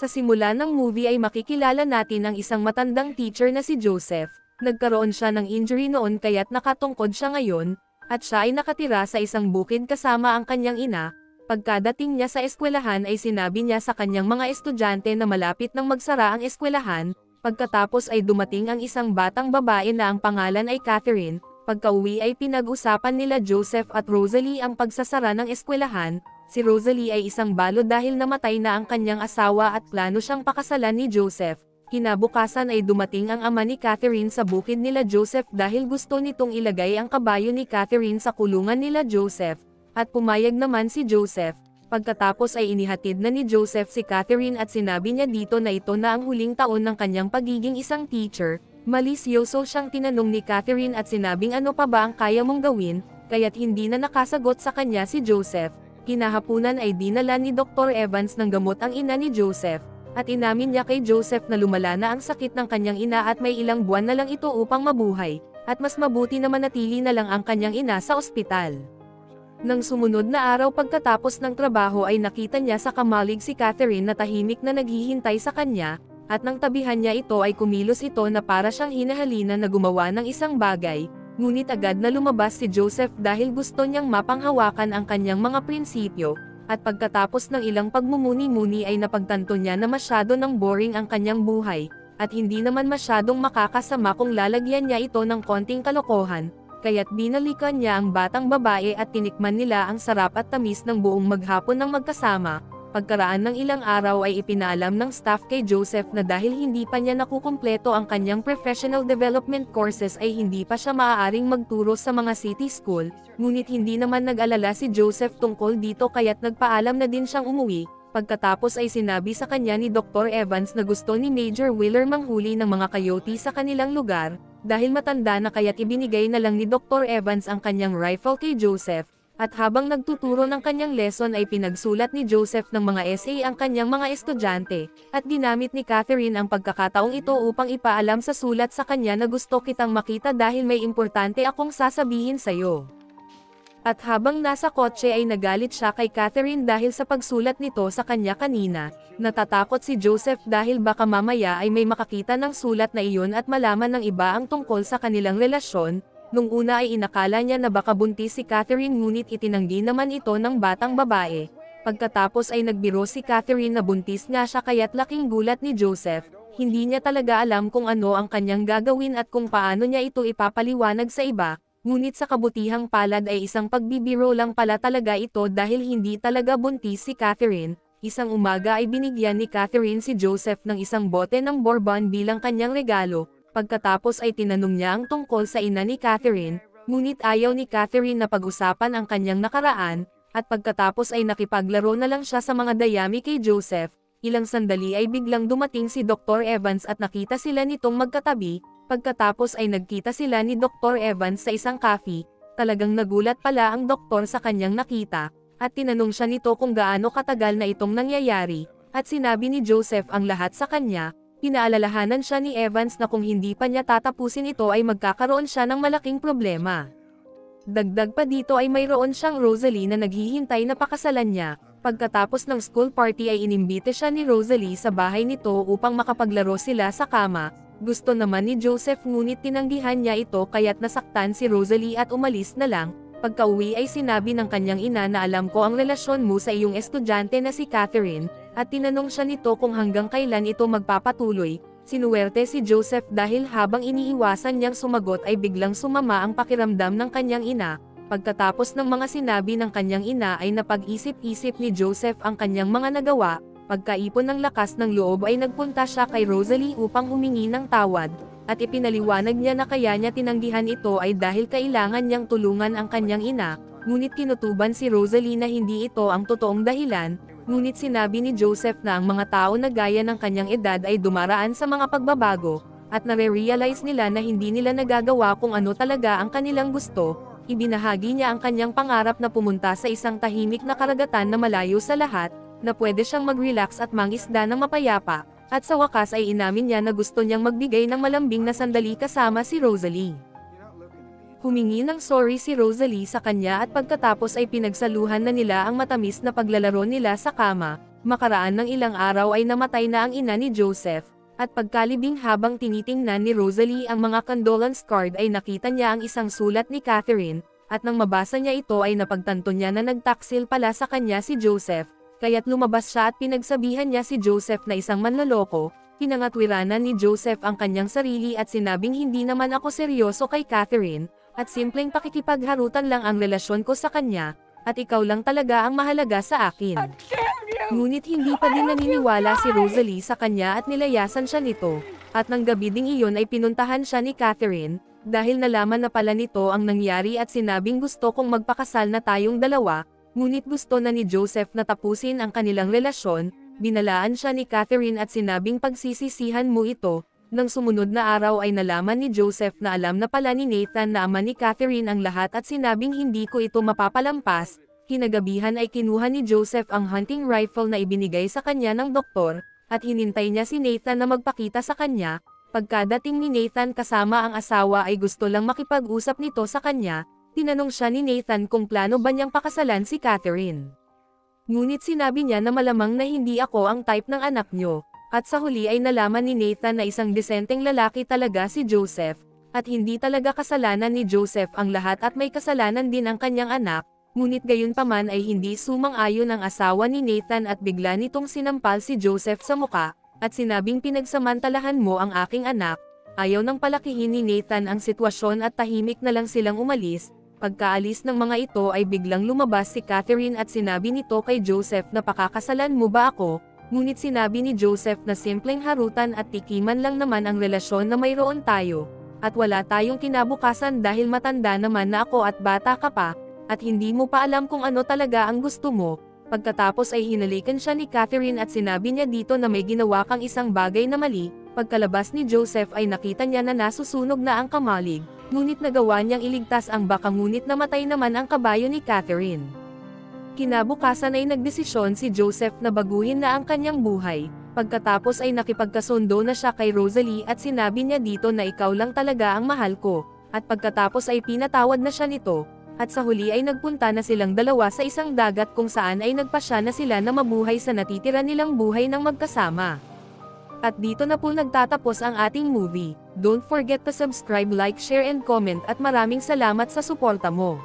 Sa simula ng movie ay makikilala natin ang isang matandang teacher na si Joseph. Nagkaroon siya ng injury noon kaya't nakatungkod siya ngayon, at siya ay nakatira sa isang bukid kasama ang kanyang ina. Pagkadating niya sa eskwelahan ay sinabi niya sa kanyang mga estudyante na malapit nang magsara ang eskwelahan. Pagkatapos ay dumating ang isang batang babae na ang pangalan ay Catherine. Pagkauwi ay pinag-usapan nila Joseph at Rosalie ang pagsasara ng eskwelahan. Si Rosalie ay isang balo dahil namatay na ang kanyang asawa at plano siyang pakasalan ni Joseph. Kinabukasan ay dumating ang ama ni Catherine sa bukid nila Joseph dahil gusto nitong ilagay ang kabayo ni Catherine sa kulungan nila Joseph. At pumayag naman si Joseph. Pagkatapos ay inihatid na ni Joseph si Catherine at sinabi niya dito na ito na ang huling taon ng kanyang pagiging isang teacher. Malisyoso siyang tinanong ni Catherine at sinabing ano pa ba ang kaya mong gawin, kaya't hindi na nakasagot sa kanya si Joseph. Kinahapunan ay dinala ni Dr. Evans ng gamot ang ina ni Joseph, at inamin niya kay Joseph na lumala na ang sakit ng kanyang ina at may ilang buwan na lang ito upang mabuhay, at mas mabuti na manatili na lang ang kanyang ina sa ospital. Nang sumunod na araw pagkatapos ng trabaho ay nakita niya sa kamalig si Catherine na tahimik na naghihintay sa kanya, at nang tabihan niya ito ay kumilos ito na para siyang hinahalina na gumawa ng isang bagay, ngunit agad na lumabas si Joseph dahil gusto niyang mapanghawakan ang kanyang mga prinsipyo, at pagkatapos ng ilang pagmumuni-muni ay napagtanto niya na masyado nang boring ang kanyang buhay, at hindi naman masyadong makakasama kung lalagyan niya ito ng konting kalokohan, kaya't binalikan niya ang batang babae at tinikman nila ang sarap at tamis ng buong maghapon ng magkasama. Pagkaraan ng ilang araw ay ipinaalam ng staff kay Joseph na dahil hindi pa niya nakukumpleto ang kanyang professional development courses ay hindi pa siya maaaring magturo sa mga city school, ngunit hindi naman nag-alala si Joseph tungkol dito kaya't nagpaalam na din siyang umuwi. Pagkatapos ay sinabi sa kanya ni Dr. Evans na gusto ni Major Wheeler manghuli ng mga coyote sa kanilang lugar, dahil matanda na kaya't ibinigay na lang ni Dr. Evans ang kanyang rifle kay Joseph. At habang nagtuturo ng kanyang lesson ay pinagsulat ni Joseph ng mga essay ang kanyang mga estudyante, at ginamit ni Catherine ang pagkakataong ito upang ipaalam sa sulat sa kanya na gusto kitang makita dahil may importante akong sasabihin sa'yo. At habang nasa kotse ay nagalit siya kay Catherine dahil sa pagsulat nito sa kanya kanina. Natatakot si Joseph dahil baka mamaya ay may makakita ng sulat na iyon at malaman ng iba ang tungkol sa kanilang relasyon. Nung una ay inakala niya na baka buntis si Catherine ngunit itinanggi naman ito ng batang babae. Pagkatapos ay nagbiro si Catherine na buntis nga siya kaya't laking gulat ni Joseph. Hindi niya talaga alam kung ano ang kanyang gagawin at kung paano niya ito ipapaliwanag sa iba. Ngunit sa kabutihang palad ay isang pagbibiro lang pala talaga ito dahil hindi talaga buntis si Catherine. Isang umaga ay binigyan ni Catherine si Joseph ng isang bote ng bourbon bilang kanyang regalo. Pagkatapos ay tinanong niya ang tungkol sa ina ni Catherine, ngunit ayaw ni Catherine na pag-usapan ang kanyang nakaraan, at pagkatapos ay nakipaglaro na lang siya sa mga dayami kay Joseph. Ilang sandali ay biglang dumating si Dr. Evans at nakita sila nitong magkatabi. Pagkatapos ay nagkita sila ni Dr. Evans sa isang cafe. Talagang nagulat pala ang doktor sa kanyang nakita, at tinanong siya nito kung gaano katagal na itong nangyayari, at sinabi ni Joseph ang lahat sa kanya. Pinaalalahanan siya ni Evans na kung hindi pa niya tatapusin ito ay magkakaroon siya ng malaking problema. Dagdag pa dito ay mayroon siyang Rosalie na naghihintay na pakasalan niya. Pagkatapos ng school party ay inimbite siya ni Rosalie sa bahay nito upang makapaglaro sila sa kama. Gusto naman ni Joseph ngunit tinanggihan niya ito kaya't nasaktan si Rosalie at umalis na lang. Pagkauwi ay sinabi ng kanyang ina na alam ko ang relasyon mo sa iyong estudyante na si Catherine, at tinanong siya nito kung hanggang kailan ito magpapatuloy. Sinuwerte si Joseph dahil habang iniiwasan niyang sumagot ay biglang sumama ang pakiramdam ng kanyang ina. Pagkatapos ng mga sinabi ng kanyang ina ay napag-isip-isip ni Joseph ang kanyang mga nagawa. Pagkaipon ng lakas ng loob ay nagpunta siya kay Rosalie upang humingi ng tawad, at ipinaliwanag niya na kaya niya tinanggihan ito ay dahil kailangan niyang tulungan ang kanyang ina, ngunit kinutuban si Rosalie na hindi ito ang totoong dahilan. Ngunit sinabi ni Joseph na ang mga tao na gaya ng kanyang edad ay dumaraan sa mga pagbabago, at nare-realize nila na hindi nila nagagawa kung ano talaga ang kanilang gusto. Ibinahagi niya ang kanyang pangarap na pumunta sa isang tahimik na karagatan na malayo sa lahat, na pwede siyang mag-relax at mangisda ng mapayapa, at sa wakas ay inamin niya na gusto niyang magbigay ng malambing na sandali kasama si Rosalie. Humingi ng sorry si Rosalie sa kanya at pagkatapos ay pinagsaluhan na nila ang matamis na paglalaro nila sa kama. Makaraan ng ilang araw ay namatay na ang ina ni Joseph, at pagkalibing habang tinitingnan ni Rosalie ang mga condolence card ay nakita niya ang isang sulat ni Catherine, at nang mabasa niya ito ay napagtanto niya na nagtaksil pala sa kanya si Joseph, kaya't lumabas siya at pinagsabihan niya si Joseph na isang manloloko. Pinangatwiranan ni Joseph ang kanyang sarili at sinabing hindi naman ako seryoso kay Catherine, at simpleng pakikipagharutan lang ang relasyon ko sa kanya, at ikaw lang talaga ang mahalaga sa akin. Ngunit hindi pa din naniniwala si Rosalie sa kanya at nilayasan siya nito, at nang gabi ding iyon ay pinuntahan siya ni Catherine, dahil nalaman na pala nito ang nangyari at sinabing gusto kong magpakasal na tayong dalawa, ngunit gusto na ni Joseph na tapusin ang kanilang relasyon. Binalaan siya ni Catherine at sinabing pagsisisihan mo ito. Nang sumunod na araw ay nalaman ni Joseph na alam na pala ni Nathan na ama ni Catherine ang lahat at sinabing hindi ko ito mapapalampas. Kinagabihan ay kinuha ni Joseph ang hunting rifle na ibinigay sa kanya ng doktor, at hinintay niya si Nathan na magpakita sa kanya. Pagkadating ni Nathan kasama ang asawa ay gusto lang makipag-usap nito sa kanya. Tinanong siya ni Nathan kung plano ba niyang pakasalan si Catherine. Ngunit sinabi niya na malamang na hindi ako ang type ng anak niyo, at sa huli ay nalaman ni Nathan na isang disenteng lalaki talaga si Joseph, at hindi talaga kasalanan ni Joseph ang lahat at may kasalanan din ang kanyang anak, ngunit gayunpaman ay hindi sumang-ayon ang asawa ni Nathan at bigla nitong sinampal si Joseph sa muka, at sinabing pinagsamantalahan mo ang aking anak. Ayaw nang palakihin ni Nathan ang sitwasyon at tahimik na lang silang umalis. Pagkaalis ng mga ito ay biglang lumabas si Catherine at sinabi nito kay Joseph na pakakasalan mo ba ako, ngunit sinabi ni Joseph na simpleng harutan at tikiman lang naman ang relasyon na mayroon tayo, at wala tayong kinabukasan dahil matanda naman na ako at bata ka pa, at hindi mo pa alam kung ano talaga ang gusto mo. Pagkatapos ay hinalikan siya ni Catherine at sinabi niya dito na may ginawa kang isang bagay na mali. Pagkalabas ni Joseph ay nakita niya na nasusunog na ang kamalig, ngunit nagawa niyang iligtas ang baka ngunit namatay naman ang kabayo ni Catherine. Kinabukasan ay nagdesisyon si Joseph na baguhin na ang kanyang buhay. Pagkatapos ay nakipagkasundo na siya kay Rosalie at sinabi niya dito na ikaw lang talaga ang mahal ko, at pagkatapos ay pinatawad na siya nito. At sa huli ay nagpunta na silang dalawa sa isang dagat kung saan ay nagpasya na sila na mabuhay sa natitira nilang buhay ng magkasama. At dito na po nagtatapos ang ating movie. Don't forget to subscribe, like, share and comment at maraming salamat sa suporta mo.